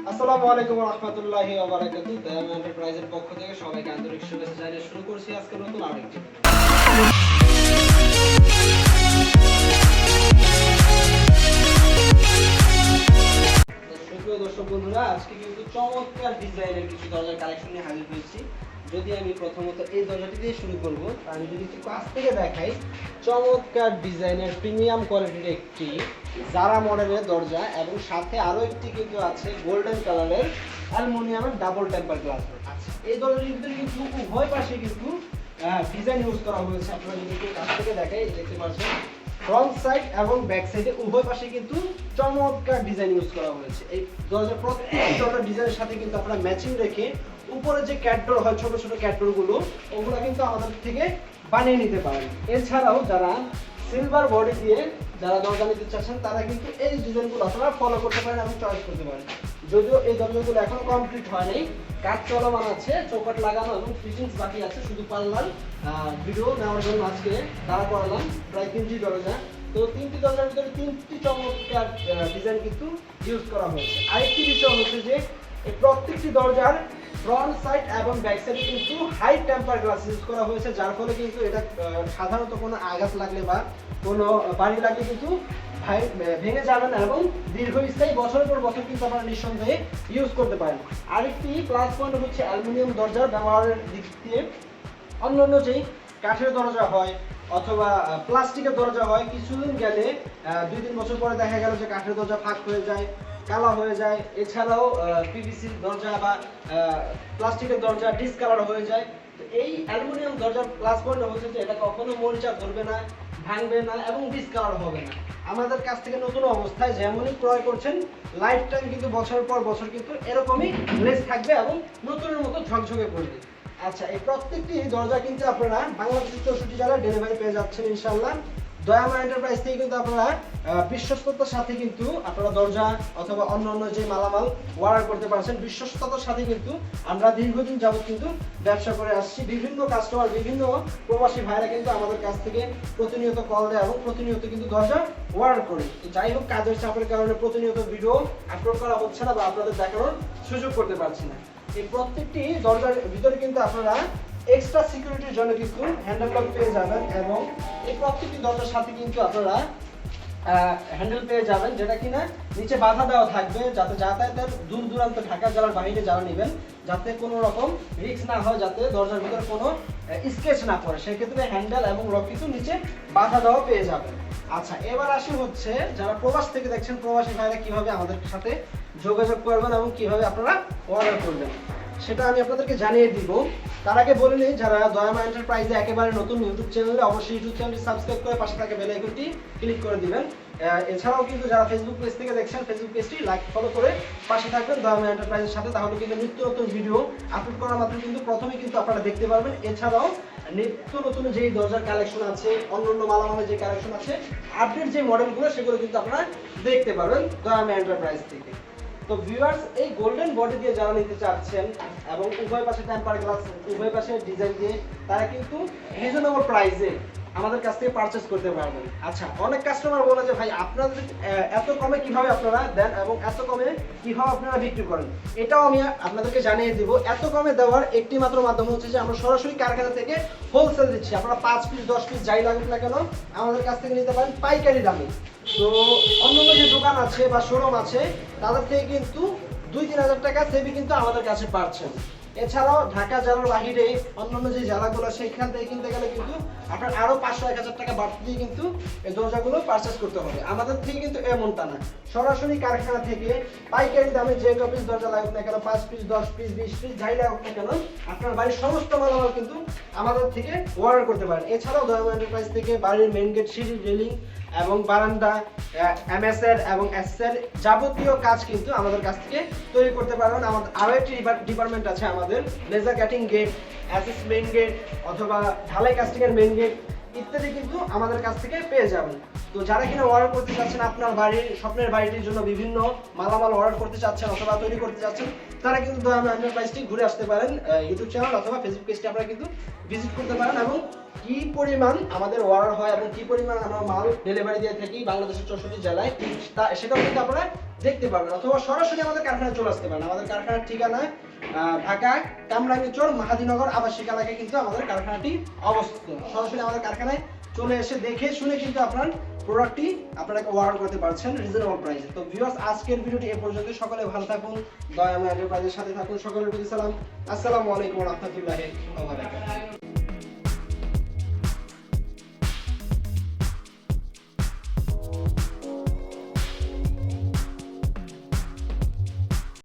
আসসালামু আলাইকুম ওয়া রাহমাতুল্লাহি ওয়া বারাকাতুহু। দয়াম এন্টারপ্রাইজের পক্ষ থেকে সবাইকে আন্তরিক শুভেচ্ছা জানিয়ে শুরু করছি আজকে নতুন আরেকটি সুপ্রিয় দর্শক বন্ধুরা, আজকে কিন্তু চমৎকার ডিজাইনের কিছু দরজার কালেকশন নিয়ে হাজির হয়েছি। যদি আমি প্রথমত এই দরজাটি দিয়ে শুরু করব, আমি যদি একটু কাছ থেকে দেখাই, চমৎকার ডিজাইনের প্রিমিয়াম কোয়ালিটির একটি জারা মডেলের দরজা এবং সাথে আরো একটি কিন্তু আছে গোল্ডেন কালারের অ্যালুমিনিয়ামের ডাবল টেম্পার গ্লাস। আচ্ছা, এই দরজাটির ভিতরে কিন্তু উভয় পাশে কিন্তু ডিজাইন ইউজ করা হয়েছে। আপনারা যদি একটু কাছ থেকে দেখাই, দেখতে পাচ্ছেন ফ্রন্ট সাইড এবং ব্যাক সাইডে উভয় পাশে কিন্তু চমৎকার ডিজাইন ইউজ করা হয়েছে। এই দরজার প্রত্যেকটি দরজার ডিজাইনের সাথে কিন্তু আপনারা ম্যাচিং রেখে উপরে যে ক্যাটডোর হয়, ছোট ছোট ক্যাটডোর গুলো, ওগুলো কিন্তু আমাদের থেকে বানিয়ে নিতে পারেন। এছাড়াও যারা সিলভার বডি দিয়ে যারা দরজা নিতে চাচ্ছেন, তারা কিন্তু এই ডিজাইনগুলো আপনারা ফলো করতে পারেন এবং চয়েস করতে পারেন। যদিও এই দরজাগুলো এখন কমপ্লিট হয়নি, কাজ চলমান আছে, চৌকাঠ লাগানো এবং ফিটিংস বাকি আছে, শুধু পাল্লার ভিডিও নেওয়ার জন্য আজকে দাঁড়া করালাম প্রায় 3টি দরজা। তো 3টি দরজার ভিতরে 3টি চমৎকার ডিজাইন কিন্তু ইউজ করা হয়েছে। আরেকটি বিষয় হচ্ছে যে এই প্রত্যেকটি দরজার ফ্রন্ট সাইড এবং ব্যাক সাইডে কিন্তু হাই টেম্পার গ্লাস ইউজ করা হয়েছে, যার ফলে কিন্তু এটা সাধারণত কোনো আঘাত লাগলে বা কোনো বাড়ি লাগলে কিন্তু ভেঙে যাবে না এবং দীর্ঘস্থায়ী বছরের পর বছর কিন্তু আপনারা নিঃসন্দেহে ইউজ করতে পারেন। আরেকটি প্লাস পয়েন্ট হচ্ছে অ্যালুমিনিয়াম দরজার ব্যবহারের দিক দিয়ে অন্যান্য যেই কাঠের দরজা হয় অথবা প্লাস্টিকের দরজা হয়, কিছুদিন গেলে 2-3 বছর পরে দেখা গেল যে কাঠের দরজা ফাঁক হয়ে যায়, কালা হয়ে যায়। এছাড়াও পিভিসি দরজা বা প্লাস্টিকের দরজা ডিসকালার হয়ে যায়। এই অ্যালুমিনিয়াম দরজার প্লাস পয়েন্ট হচ্ছে যে এটা কখনো মরিচা ধরবে না, ভাঙবে না এবং ডিসকালার হবে না। আমাদের কাছ থেকে নতুন অবস্থায় যেমনই ক্রয় করছেন, লাইফ টাইম কিন্তু বছর পর বছর কিন্তু এরকমই লেস থাকবে এবং নতুনের মতো ঝকঝকে করবে। আচ্ছা, এই প্রত্যেকটি দরজা কিন্তু আপনারা বাংলাদেশের 64 জেলায় ডেলিভারি পেয়ে যাচ্ছেন ইনশাআল্লাহ। দয়ামা এন্টারপ্রাইজ থেকে কিন্তু আপনারা বিশ্বস্ততার সাথে কিন্তু আপনারা দরজা অথবা অন্যান্য যে মালামাল অর্ডার করতে পারছেন। বিশ্বস্ততার সাথে কিন্তু আমরা দীর্ঘদিন যাবত কিন্তু ব্যবসা করে আসছি। বিভিন্ন কাস্টমার, বিভিন্ন প্রবাসী ভাইরা কিন্তু আমাদের কাছ থেকে প্রতিনিয়ত কল দেয় এবং প্রতিনিয়ত কিন্তু দরজা অর্ডার করে। তো যাই হোক, কাজের চাপের কারণে প্রতিনিয়ত ভিডিও আপলোড করা হচ্ছে না বা আপনাদের দেখানোর সুযোগ করতে পারছি না। এই প্রত্যেকটি দরজার ভিতরে কিন্তু আপনারা এক্সট্রা সিকিউরিটির জন্য কিন্তু হ্যান্ডেল লক পেয়ে যাবেন এবং এই প্রত্যেকটি দরজার সাথে কিন্তু আপনারা হ্যান্ডেল পেয়ে যাবেন, যেটা কিনা নিচে বাধা দেওয়া থাকবে, যাতে যাতায়াতের দূর দূরান্ত ঢাকা জেলার বাইরে যারা নেবেন যাতে কোনো রকম রিস্ক না হয়, যাতে দরজার ভিতরে কোনো স্কেচ না পড়ে, সেক্ষেত্রে হ্যান্ডেল এবং লক কিন্তু নিচে বাধা দেওয়া পেয়ে যাবেন। আচ্ছা, এবার আসি হচ্ছে যারা প্রবাস থেকে দেখছেন, প্রবাসী ভাইরা কিভাবে আমাদের সাথে যোগাযোগ করবেন এবং কিভাবে আপনারা অর্ডার করবেন সেটা আমি আপনাদেরকে জানিয়ে দিব। তার আগে বলে নিই, যারা দয়ামা এন্টারপ্রাইজে একেবারে নতুন ইউটিউব চ্যানেলে, অবশ্যই ইউটিউব চ্যানেলটি সাবস্ক্রাইব করে পাশে থাকা বেল আইকনটি ক্লিক করে দিবেন। এছাড়াও কিন্তু যারা ফেসবুক পেজ থেকে দেখছেন, ফেসবুক পেজটি লাইক ফলো করে পাশে থাকবেন দয়ামা এন্টারপ্রাইজের সাথে, তাহলে কিন্তু নিত্য নতুন ভিডিও আপলোড করা মাত্র কিন্তু প্রথমেই কিন্তু আপনারা দেখতে পারবেন। এছাড়াও নিত্য নতুন যেই দরজার কালেকশন আছে, অন্যান্য মালামালের যে কালেকশন আছে, আপডেট যে মডেলগুলো, সেগুলো কিন্তু আপনারা দেখতে পারবেন দয়ামা এন্টারপ্রাইজ থেকে। তো ভিউয়ার্স, এই গোল্ডেন বডি দিয়ে যারা নিতে চাচ্ছেন এবং উভয় পাশে টেম্পার গ্লাস, উভয় পাশে ডিজাইন দিয়ে, তারা কিন্তু রিজনেবল প্রাইসে আমাদের কাছ থেকে পারচেজ করতে পারবেন। আচ্ছা, অনেক কাস্টমার বলে যে ভাই আপনাদের এত কমে কিভাবে আপনারা দেন এবং এত কমে কিভাবে আপনারা বিক্রি করেন, এটাও আমি আপনাদেরকে জানিয়ে দিব। এত কমে দেওয়ার একটি মাত্র মাধ্যম হচ্ছে যে আমরা সরাসরি কারখানা থেকে হোলসেল দিচ্ছি। আপনারা 5 পিস 10 পিস যাই লাগুক না কেন আমাদের কাছ থেকে নিতে পারেন পাইকারি দামে। তো অন্যান্য যে দোকান আছে বা শোরুম আছে, তাদের থেকে কিন্তু 2-3 হাজার টাকা সেভি কিন্তু আমাদের কাছে পাচ্ছেন। এছাড়াও ঢাকা জেলার বাহিরে অন্যান্য যে জেলাগুলো, সেখান থেকে কিনতে গেলে কিন্তু আপনার আরো 500-1000 টাকা বাড়তি দিয়ে কিন্তু এই দরজাগুলো পারচেজ করতে হবে। আমাদের থেকে কিন্তু এমনটা না, সরাসরি কারখানা থেকে পাইকারি দামে যে পিস দরজা লাগুক না কেন, 5 পিস 10 পিস 20 পিস যাই লাগুক না কেন, আপনার বাড়ির সমস্ত মালামাল কিন্তু আমাদের থেকে অর্ডার করতে পারেন। এছাড়াও দয়ামা এন্টারপ্রাইজ থেকে বাড়ির মেইন গেট, সিঁড়ি, রেলিং এবং বারান্দা, এমএসএর এবং এসএর যাবতীয় কাজ কিন্তু আমাদের কাছ থেকে তৈরি করতে পারবেন। আমাদের আরও একটি ডিপার্টমেন্ট আছে, আমাদের laser cutting gate, access main gate অথবা ঢালাই কাস্টিংয়ের মেইন গেট ইত্যাদি কিন্তু আমাদের কাছ থেকে পেয়ে যাবেন। তো যারা কিনা অর্ডার করতে চাচ্ছেন, আপনার বাড়ির স্বপ্নের বাড়িটির জন্য বিভিন্ন মালামাল অর্ডার করতে চাচ্ছেন অথবা তৈরি করতে চাচ্ছেন, তারা কিন্তু দয়ামা এন্টারপ্রাইজটি ঘুরে আসতে পারেন। ইউটিউব চ্যানেল অথবা ফেসবুক পেজটি আপনারা কিন্তু ভিজিট করতে পারেন এবং কি পরিমাণ আমাদের অর্ডার হয় এবং কি পরিমাণ আমরা মাল ডেলিভারি দিয়ে থাকি বাংলাদেশের 64 জেলায়, সেটাও কিন্তু আপনারা দেখতে পারবেন, অথবা সরাসরি আমাদের কারখানায় চলে আসতে পারেন। আমাদের কারখানার ঠিকানা ঢাকা কামরাঙ্গীরচর মাহাদিনগর আবাসিক এলাকায় কিন্তু আমাদের কারখানাটি অবস্থিত। সরাসরি আমাদের কারখানায় চলে এসে দেখে শুনে কিন্তু আপনার প্রোডাক্টটি আপনারা অর্ডার করতে পারছেন রিজনেবল প্রাইসে। তো ভিউয়ার্স, আজকের ভিডিওটি এ পর্যন্ত। সকলে ভালো থাকুন, দয়াময় এন্টারপ্রাইজের সাথে থাকুন। সকলের প্রতি সালাম। আসসালামু আলাইকুম ওয়া রাহমাতুল্লাহি ওয়া বারাকাতুহু।